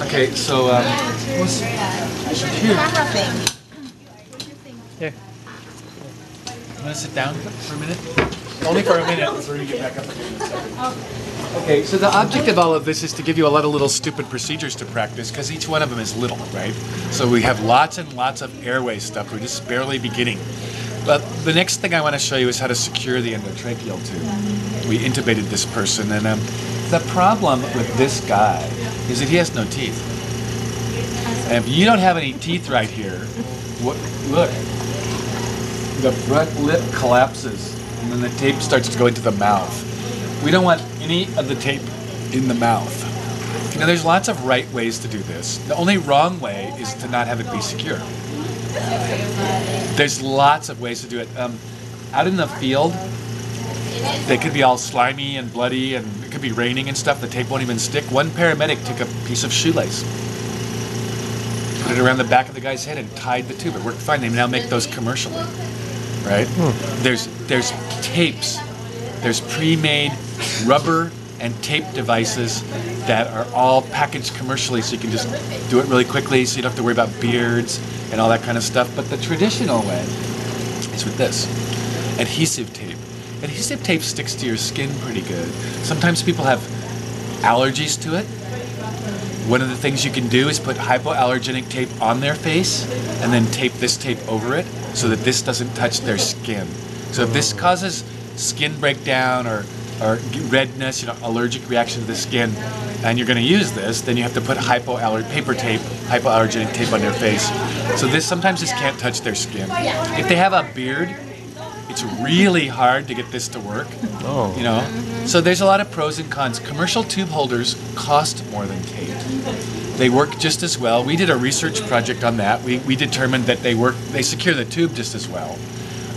Okay, so here. Here. You want to sit down for a minute? Only for a minute before you get back up again in a second. Okay, so the object of all of this is to give you a lot of little stupid procedures to practice because each one of them is little, right? So we have lots and lots of airway stuff. We're just barely beginning. But the next thing I want to show you is how to secure the endotracheal tube. We intubated this person, and the problem with this guy is that he has no teeth. And if you don't have any teeth right here, look, the front lip collapses, and then the tape starts to go into the mouth. We don't want any of the tape in the mouth. Now, there's lots of right ways to do this. The only wrong way is to not have it be secure. There's lots of ways to do it. Out in the field, they could be all slimy and bloody, and it could be raining and stuff. The tape won't even stick. One paramedic took a piece of shoelace, put it around the back of the guy's head, and tied the tube. It worked fine. They now make those commercially, right? There's tapes. There's pre-made rubber and tape devices that are all packaged commercially, so you can just do it really quickly, so you don't have to worry about beards and all that kind of stuff. But the traditional way is with this adhesive tape. Adhesive tape sticks to your skin pretty good. Sometimes people have allergies to it. One of the things you can do is put hypoallergenic tape on their face and then tape this tape over it so that this doesn't touch their skin. So if this causes skin breakdown or redness, allergic reaction to the skin, and you're going to use this, then you have to put paper tape, hypoallergenic tape on their face. So sometimes this can't touch their skin. If they have a beard, it's really hard to get this to work. So there's a lot of pros and cons. Commercial tube holders cost more than tape. They work just as well. We did a research project on that. We determined that they secure the tube just as well.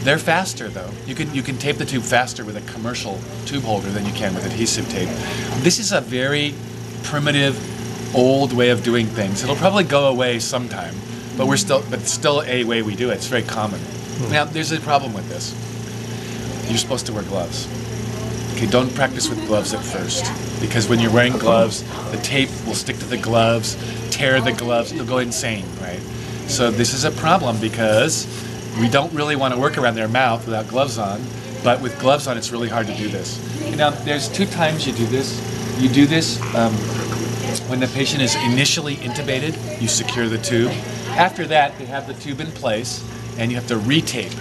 They're faster though. You can tape the tube faster with a commercial tube holder than you can with adhesive tape. This is a very primitive, old way of doing things. It'll probably go away sometime, but it's still a way we do it. It's very common. Now, there's a problem with this. You're supposed to wear gloves. Okay, don't practice with gloves at first, because when you're wearing gloves, the tape will stick to the gloves, tear the gloves, they'll go insane, right? So this is a problem because we don't really want to work around their mouth without gloves on, but with gloves on, it's really hard to do this. Now, there's 2 times you do this. You do this when the patient is initially intubated, you secure the tube. After that, they have the tube in place, and you have to retape.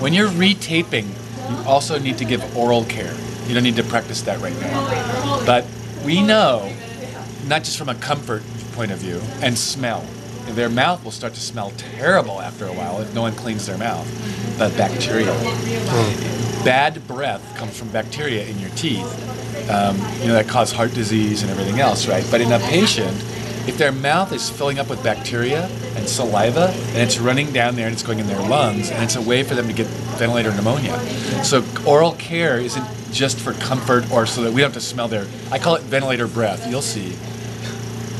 When you're retaping, you also need to give oral care. You don't need to practice that right now. But we know, not just from a comfort point of view, and smell. Their mouth will start to smell terrible after a while if no one cleans their mouth. But bacterial. Bad breath comes from bacteria in your teeth. That cause heart disease and everything else, right? But in a patient, if their mouth is filling up with bacteria and saliva, and it's running down there and it's going in their lungs, and it's a way for them to get ventilator pneumonia. So oral care isn't just for comfort or so that we don't have to smell I call it ventilator breath. You'll see.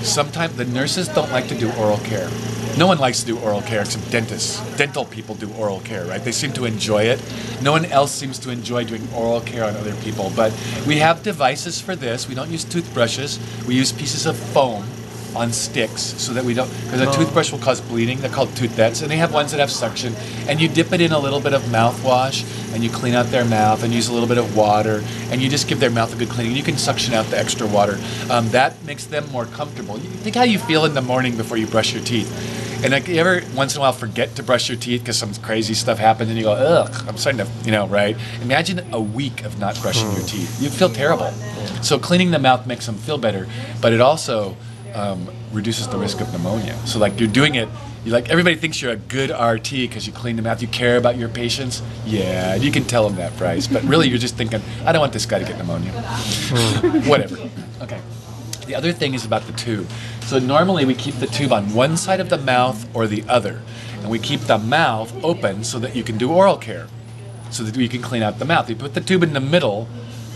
Sometimes the nurses don't like to do oral care. No one likes to do oral care except dentists. Dental people do oral care, right? They seem to enjoy it. No one else seems to enjoy doing oral care on other people. But we have devices for this. We don't use toothbrushes. We use pieces of foam on sticks so that we don't, because a toothbrush will cause bleeding. They're called toothbeds, and they have ones that have suction. And you dip it in a little bit of mouthwash, and you clean out their mouth, and use a little bit of water, and you just give their mouth a good cleaning. You can suction out the extra water. That makes them more comfortable. Think how you feel in the morning before you brush your teeth. And like, you ever once in a while forget to brush your teeth because some crazy stuff happens, and you go, ugh, I'm starting to, right? Imagine a week of not brushing your teeth. You'd feel terrible. So cleaning the mouth makes them feel better, but it also reduces the risk of pneumonia. So like you're doing it, everybody thinks you're a good RT because you clean the mouth, you care about your patients. Yeah, you can tell them that, Bryce, but really you're just thinking, I don't want this guy to get pneumonia. Whatever. Okay. The other thing is about the tube. So normally we keep the tube on one side of the mouth or the other, and we keep the mouth open so that you can do oral care, so that you can clean out the mouth. If you put the tube in the middle,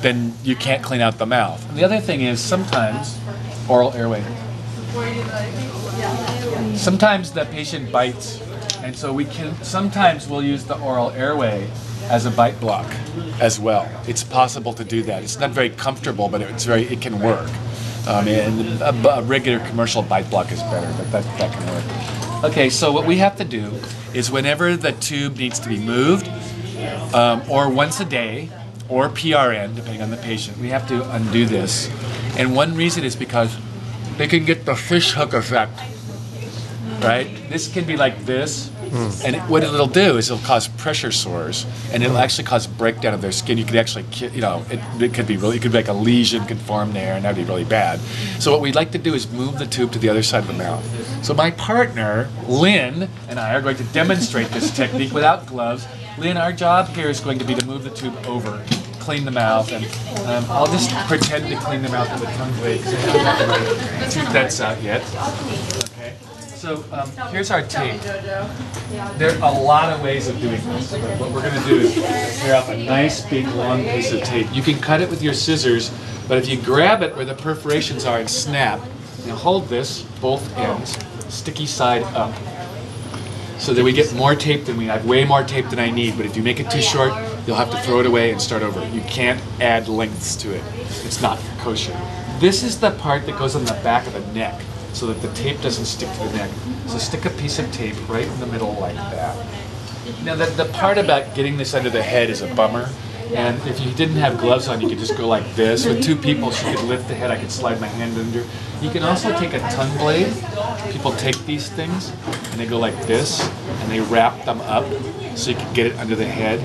then you can't clean out the mouth. And the other thing is sometimes oral airway. Sometimes the patient bites, and so sometimes we'll use the oral airway as a bite block as well. It's possible to do that. It's not very comfortable, but it can work. And a regular commercial bite block is better, but that can work. Okay, so what we have to do is whenever the tube needs to be moved, or once a day, or PRN, depending on the patient, we have to undo this. And one reason is because they can get the fish hook effect, right? This can be like this, and what it'll do is it'll cause pressure sores, and it'll actually cause breakdown of their skin. You could actually, it could be really, it could be like a lesion could form there, and that'd be really bad. So what we'd like to do is move the tube to the other side of the mouth. So my partner, Lynn, and I are going to demonstrate this technique without gloves. Lynn, our job here is going to be to move the tube over, clean the mouth, and I'll just pretend to clean the mouth with a tongue blade because I haven't got the tube that's out yet. Okay. So here's our tape. There are a lot of ways of doing this, but what we're going to do is tear off a nice big long piece of tape. You can cut it with your scissors, but if you grab it where the perforations are and snap, now hold this, both ends, sticky side up, so that we get more tape than we have, way more tape than I need, but if you make it too short, you'll have to throw it away and start over. You can't add lengths to it. It's not kosher. This is the part that goes on the back of the neck, so that the tape doesn't stick to the neck. So stick a piece of tape right in the middle like that. Now the part about getting this under the head is a bummer. And if you didn't have gloves on, you could just go like this. With two people, she could lift the head, I could slide my hand under. You can also take a tongue blade. People take these things, and they go like this, and they wrap them up so you can get it under the head.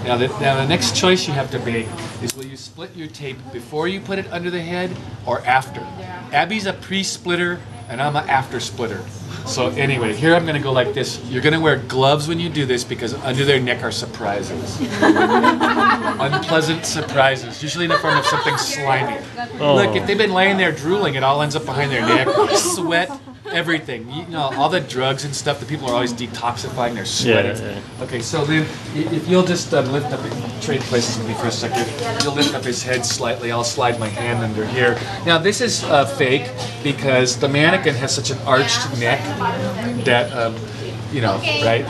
Now the next choice you have to make is, will you split your tape before you put it under the head or after? Abby's a pre-splitter, and I'm an after-splitter. So anyway, here I'm going to go like this. You're going to wear gloves when you do this because under their neck are surprises. Unpleasant surprises, usually in the form of something slimy. Oh. Look, if they've been laying there drooling, it all ends up behind their neck. Sweat, everything. You know, all the drugs and stuff, the people are always detoxifying, they're sweating. Yeah. Okay, so then if you'll just lift up, trade places with me for a second. You'll lift up his head slightly. I'll slide my hand under here. Now this is fake because the mannequin has such an arched neck that, right?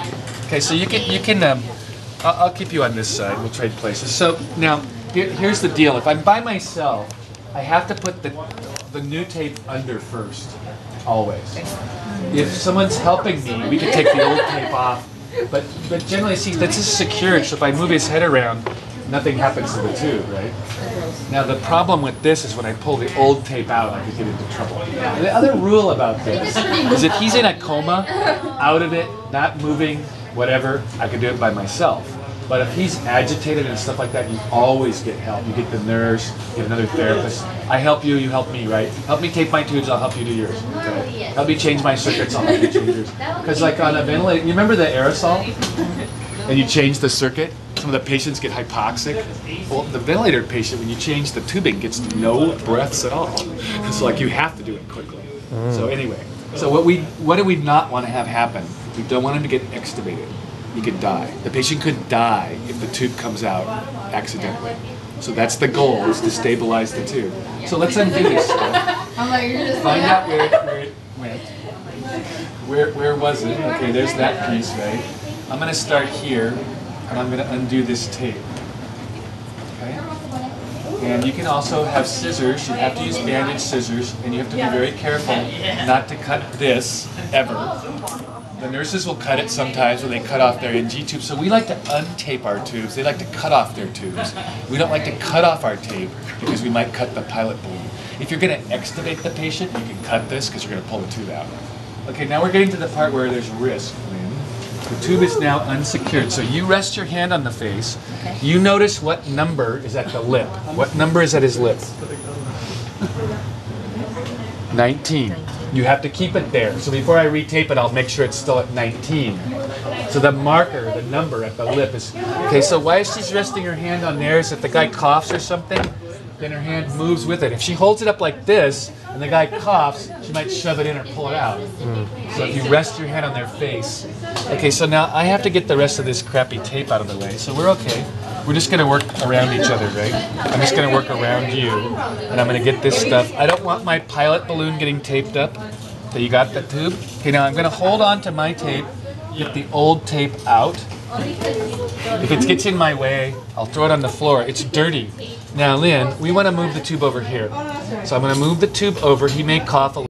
Okay, so you can I'll keep you on this side. We'll trade places. So now, here's the deal. If I'm by myself, I have to put the new tape under first, always. If someone's helping me, we can take the old tape off. But generally, see, this is secured, so if I move his head around, nothing happens to the tube, right? Now, the problem with this is when I pull the old tape out, I could get into trouble. And the other rule about this is if he's in a coma, out of it, not moving, whatever, I can do it by myself. But if he's agitated and stuff like that, you always get help. You get the nurse, you get another therapist. I help you, you help me, right? Help me tape my tubes, I'll help you do yours. Okay? Help me change my circuits, I'll help you change yours. Because like on a ventilator, you remember the aerosol? And you change the circuit? Some of the patients get hypoxic. Well, the ventilator patient, when you change the tubing, gets no breaths at all. So like you have to do it quickly. So anyway, so what do we not want to have happen? We don't want him to get extubated. He could die. The patient could die if the tube comes out accidentally. So that's the goal, is to stabilize the tube. So let's undo this stuff. Find out where it went. Where was it? Okay, there's that piece, right? I'm going to start here, and I'm going to undo this tape. Okay? And you can also have scissors. You have to use bandage scissors, and you have to be very careful not to cut this, ever. The nurses will cut it sometimes when they cut off their NG tube. So we like to untape our tubes. They like to cut off their tubes. We don't like to cut off our tape because we might cut the pilot balloon. If you're going to extubate the patient, you can cut this because you're going to pull the tube out. Okay, now we're getting to the part where there's risk, Lynn. The tube is now unsecured. So you rest your hand on the face. Okay. You notice what number is at the lip. What number is at his lip? 19. You have to keep it there. So before I retape it, I'll make sure it's still at 19. So the marker, the number at the lip is... Okay, so why she's resting her hand on there is if the guy coughs or something, then her hand moves with it. If she holds it up like this, and the guy coughs, she might shove it in or pull it out. So if you rest your hand on their face... Okay, so now I have to get the rest of this crappy tape out of the way, so we're okay. We're just going to work around each other, right? I'm just going to work around you, and I'm going to get this stuff. I don't want my pilot balloon getting taped up. So you got the tube? Okay, now I'm going to hold on to my tape, get the old tape out. If it gets in my way, I'll throw it on the floor. It's dirty. Now, Lynn, we want to move the tube over here. So I'm going to move the tube over. He may cough a little.